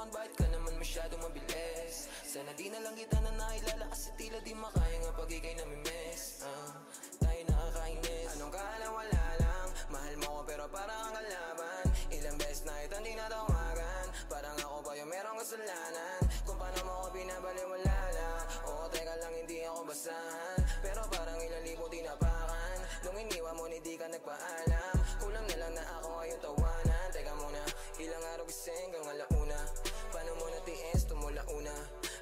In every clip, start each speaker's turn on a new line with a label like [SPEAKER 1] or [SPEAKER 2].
[SPEAKER 1] bitawan, bakit ka naman masyadong mabilis? Sana di na lang kita na nakilala, kasi tila di makaya nga pag ika'y namimiss. Tayo nakakainis. Anong kala wala lang, mahal mo ko pero parang ang kalaban. Ilang beses na itong di natawagan, parang ako ba yung merong kasalanan? Kung paano mo ko binabaliwala lang. Oo, teka lang, hindi ako basahan, pero parang ilang libo tinapakan. Nung iniwan mo, hindi ka nagpaalam. Kulang na lang na ako ay yung tawanan. Teka muna, ilang araw gising hanggang alauna. Paano mo natiis, tumula una?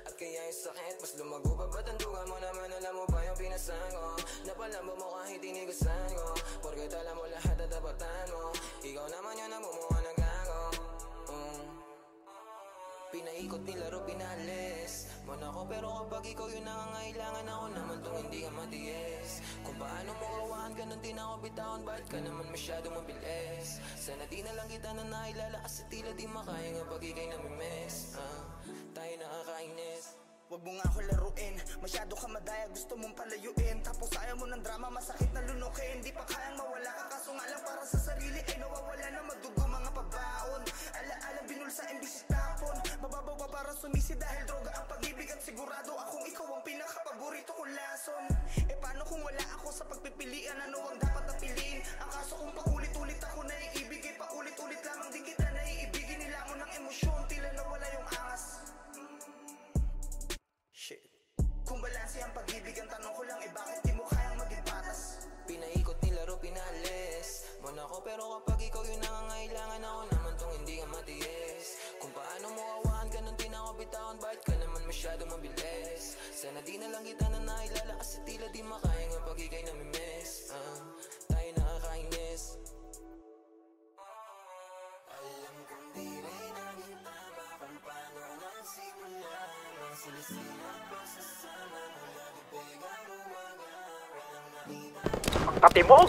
[SPEAKER 1] At kaya yung sakit, mas lumago pa. Ba't ang duga mo naman, alam mo ba yung pinasan ko? Napalamba mo kahit tinigasan ko, porket alam mo lahat at tapatan mo. Ikaw naman yung namumuha ng gago. Pinaikot nilaro, pinalis mo na ako, pero kapag ikaw yung nangangailangan, ako naman tong hindi ka matiis. Kung paano mo kawahan, ganun din ako bitawan, bakit ka naman masyadong mabilis? Sana di na lang kita na nakilala, kasi tila di makaya nga pag ika'y namimiss. Tayo nakakainis.
[SPEAKER 2] Wag mo nga ako laruin, masyado ka madaya, gusto mong palayuin. Tapos ayaw mo ng drama, masakit na lunukin. Di pa kayang mawala ka, kaso nga lang para sa sarili ay nawawala na madugo mga pabaon. Alaala binulsa imbis tapon, mababaw pa para sumisi dahil droga ang pag-ibig. At sigurado akong ikaw ang pinakapaborito kong lason. E paano kung wala ako sa pagpipilian, ano ang dapat na piliin? Ang kaso kung paulit-ulit ako naiibig, eh paulit-ulit lamang din kita naiibigin. Nila mo ng emosyon, tila nawala yung angas. Kung balanse ang pag-ibig, ang tanong ko lang bakit di mo kayang maging patas?
[SPEAKER 1] Pinaikot nilaro, pinalis mo na ako, pero kapag ikaw yung nangangailangan, ako naman tong hindi ka matiis. Kung paano mo kawahan, ganun din ako bitawan, bakit ka naman masyadong mabilis? Sana di na lang kita na nakilala, kasi tila di makaya nga pag ika'y namimiss. Tayo nakakainis. Alam kong di rin naging tama kung paano nagsimula. Masilisihan ko sasama mula di pegang umaga. Walang nakita
[SPEAKER 3] Ang kate mo!